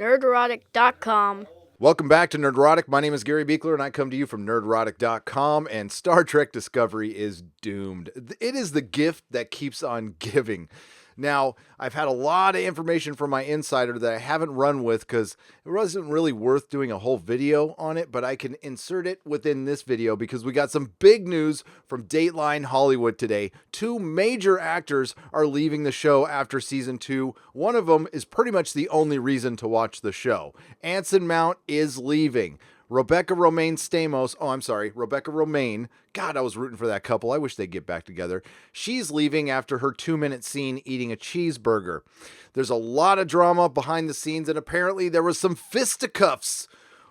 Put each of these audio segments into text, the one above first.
nerderotic.com. Welcome back to Nerderotic. My name is Gary Beekler, and I come to you from nerderotic.com, and Star Trek Discovery is doomed. It is the gift that keeps on giving. Now, I've had a lot of information from my insider that I haven't run with because it wasn't really worth doing a whole video on it, but I can insert it within this video because we got some big news from Dateline Hollywood today. Two major actors are leaving the show after season 2. One of them is pretty much the only reason to watch the show. Anson Mount is leaving. Rebecca Romijn. God, I was rooting for that couple. I wish they'd get back together. She's leaving after her 2-minute scene eating a cheeseburger. There's a lot of drama behind the scenes, and apparently there was some fisticuffs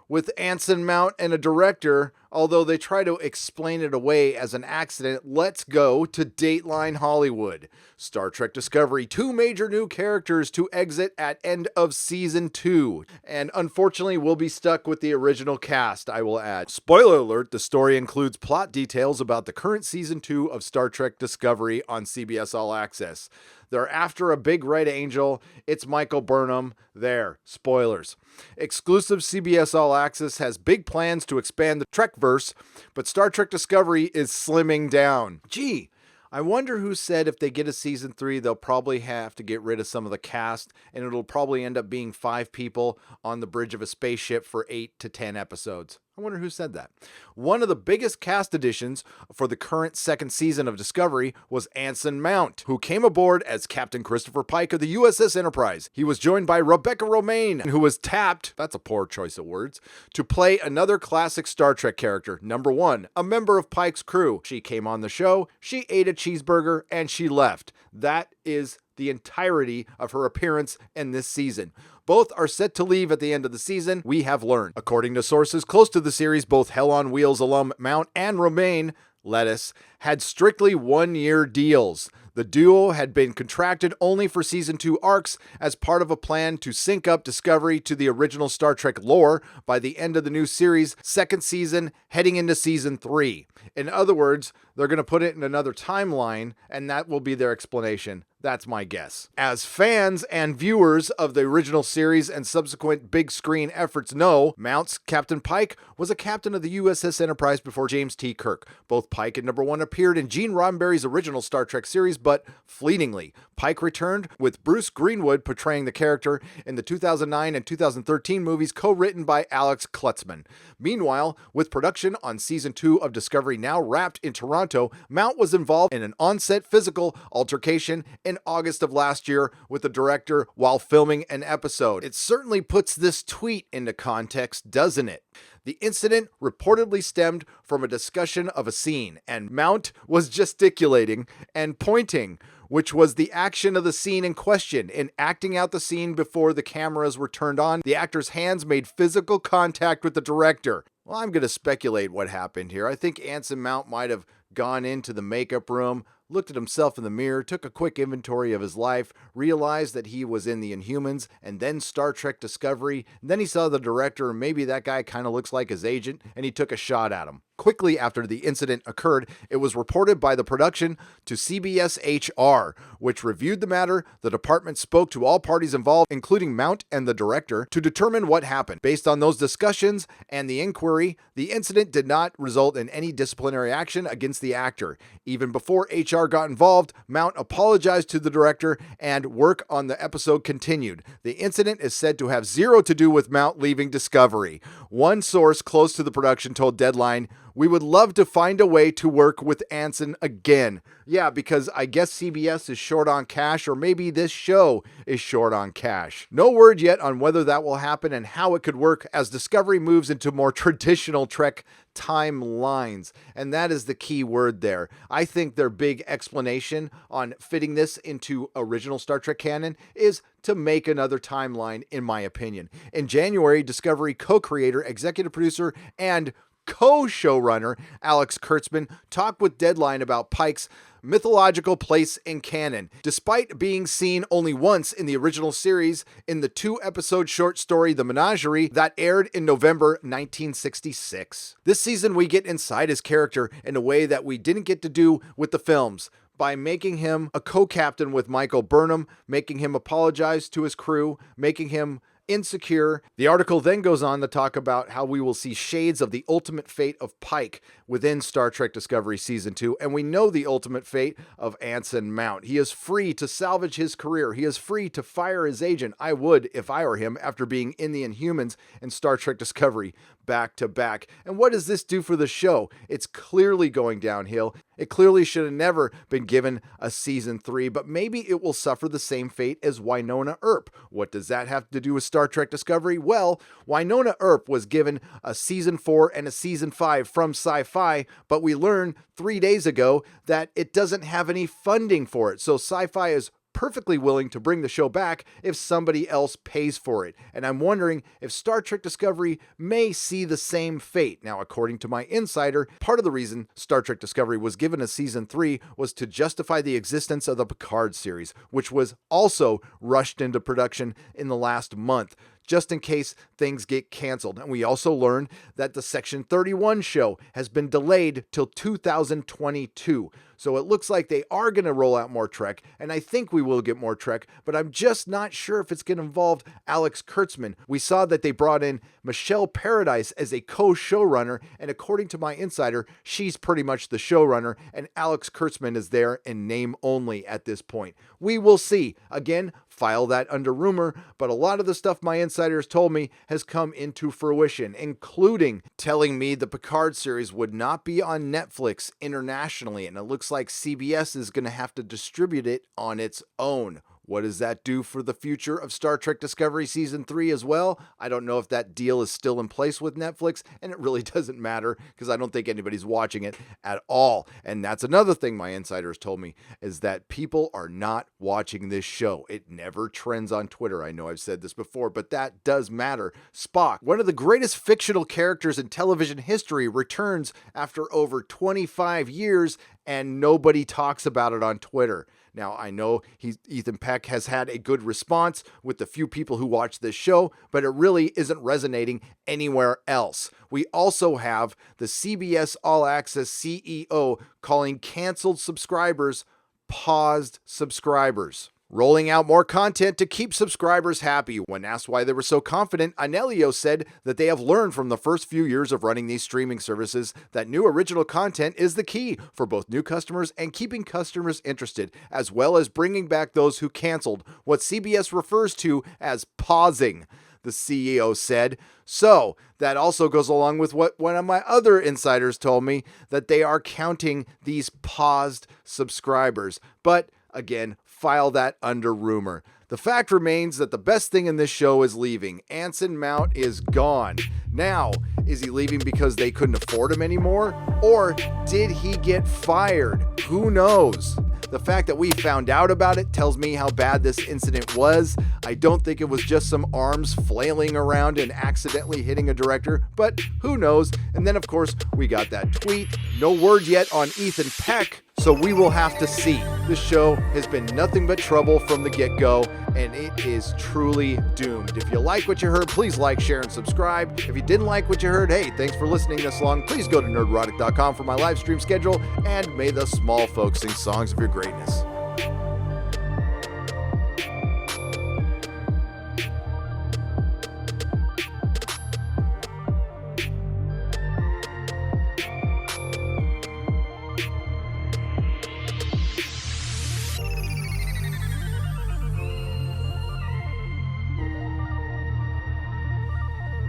with Anson Mount and a director, although they try to explain it away as an accident. Let's go to Dateline Hollywood. Star Trek Discovery, 2 major new characters to exit at end of season 2. And unfortunately, we'll be stuck with the original cast, I will add. Spoiler alert, the story includes plot details about the current season 2 of Star Trek Discovery on CBS All Access. They're after a big red angel. It's Michael Burnham. There. Spoilers. Exclusive CBS All Access has big plans to expand the Trekverse, but Star Trek Discovery is slimming down. Gee, I wonder who said if they get a season 3, they'll probably have to get rid of some of the cast, and it'll probably end up being 5 people on the bridge of a spaceship for 8 to 10 episodes. I wonder who said that. One of the biggest cast additions for the current second season of Discovery was Anson Mount, who came aboard as Captain Christopher Pike of the USS Enterprise. He was joined by Rebecca Romijn, who was tapped, that's a poor choice of words, to play another classic Star Trek character. Number 1, a member of Pike's crew. She came on the show, she ate a cheeseburger, and she left. That is the entirety of her appearance in this season. Both are set to leave at the end of the season, we have learned. According to sources close to the series, both Hell on Wheels alum Mount and Romijn, lettuce, had strictly 1-year deals. The duo had been contracted only for season 2 arcs as part of a plan to sync up Discovery to the original Star Trek lore by the end of the new series' second season, heading into season 3. In other words, they're going to put it in another timeline, and that will be their explanation. That's my guess. As fans and viewers of the original series and subsequent big screen efforts know, Mount's Captain Pike was a captain of the USS Enterprise before James T. Kirk. Both Pike and Number 1 appeared in Gene Roddenberry's original Star Trek series, but fleetingly. Pike returned with Bruce Greenwood portraying the character in the 2009 and 2013 movies co-written by Alex Klutzman. Meanwhile, with production on season 2 of Discovery now wrapped in Toronto, Mount was involved in an on-set physical altercation in August of last year with the director while filming an episode. It certainly puts this tweet into context, doesn't it? The incident reportedly stemmed from a discussion of a scene, and Mount was gesticulating and pointing, which was the action of the scene in question. In acting out the scene before the cameras were turned on, the actor's hands made physical contact with the director. Well, I'm going to speculate what happened here. I think Anson Mount might have gone into the makeup room, looked at himself in the mirror, took a quick inventory of his life, realized that he was in the Inhumans, and then Star Trek Discovery. And then he saw the director, and maybe that guy kind of looks like his agent, and he took a shot at him. Quickly after the incident occurred, it was reported by the production to CBS HR, which reviewed the matter. The department spoke to all parties involved, including Mount and the director, to determine what happened. Based on those discussions and the inquiry, the incident did not result in any disciplinary action against the actor. Even before HR got involved, Mount apologized to the director and work on the episode continued. The incident is said to have zero to do with Mount leaving Discovery. One source close to the production told Deadline, "We would love to find a way to work with Anson again." Yeah, because I guess CBS is short on cash, or maybe this show is short on cash. No word yet on whether that will happen and how it could work as Discovery moves into more traditional Trek timelines. And that is the key word there. I think their big explanation on fitting this into original Star Trek canon is to make another timeline, in my opinion. In January, Discovery co-creator, executive producer, and co-showrunner Alex Kurtzman talked with Deadline about Pike's mythological place in canon. Despite being seen only once in the original series in the 2-episode short story The Menagerie that aired in November 1966. This season we get inside his character in a way that we didn't get to do with the films, by making him a co-captain with Michael Burnham, making him apologize to his crew, making him insecure. The article then goes on to talk about how we will see shades of the ultimate fate of Pike within Star Trek Discovery Season 2, and we know the ultimate fate of Anson Mount. He is free to salvage his career. He is free to fire his agent. I would if I were him after being in the Inhumans and Star Trek Discovery back to back. And what does this do for the show? It's clearly going downhill. It clearly should have never been given a Season 3, but maybe it will suffer the same fate as Wynonna Earp. What does that have to do with Star Trek Discovery? Well, Wynonna Earp was given a Season 4 and a Season 5 from Sci-Fi, but we learned 3 days ago that it doesn't have any funding for it. So Sci-Fi is perfectly willing to bring the show back if somebody else pays for it. And I'm wondering if Star Trek Discovery may see the same fate. Now, according to my insider, part of the reason Star Trek Discovery was given a Season 3 was to justify the existence of the Picard series, which was also rushed into production in the last month, just in case things get canceled. And we also learned that the Section 31 show has been delayed till 2022. So it looks like they are going to roll out more Trek, and I think we will get more Trek, but I'm just not sure if it's going to involve Alex Kurtzman. We saw that they brought in Michelle Paradise as a co-showrunner, and according to my insider, she's pretty much the showrunner, and Alex Kurtzman is there in name only at this point. We will see. Again, file that under rumor, but a lot of the stuff my insiders told me has come into fruition, including telling me the Picard series would not be on Netflix internationally, and it looks like CBS is going to have to distribute it on its own. What does that do for the future of Star Trek Discovery Season 3 as well? I don't know if that deal is still in place with Netflix, and it really doesn't matter because I don't think anybody's watching it at all. And that's another thing my insiders told me, is that people are not watching this show. It never trends on Twitter. I know I've said this before, but that does matter. Spock, one of the greatest fictional characters in television history, returns after over 25 years, and nobody talks about it on Twitter. Now, I know Ethan Peck has had a good response with the few people who watch this show, but it really isn't resonating anywhere else. We also have the CBS All Access CEO calling canceled subscribers paused subscribers. Rolling out more content to keep subscribers happy. When asked why they were so confident, Anelio said that they have learned from the first few years of running these streaming services that new original content is the key for both new customers and keeping customers interested, as well as bringing back those who canceled, what CBS refers to as pausing, the CEO said. So that also goes along with what one of my other insiders told me, that they are counting these paused subscribers. But again, file that under rumor. The fact remains that the best thing in this show is leaving. Anson Mount is gone. Now, is he leaving because they couldn't afford him anymore? Or did he get fired? Who knows? The fact that we found out about it tells me how bad this incident was. I don't think it was just some arms flailing around and accidentally hitting a director, but who knows? And then, of course, we got that tweet. No word yet on Ethan Peck, so we will have to see. This show has been nothing but trouble from the get-go, and it is truly doomed. If you like what you heard, please like, share, and subscribe. If you didn't like what you heard, hey, thanks for listening this long. Please go to nerdrotic.com for my live stream schedule, and may the small folks sing songs of your greatness.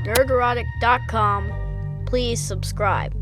nerdrotic.com. Please subscribe.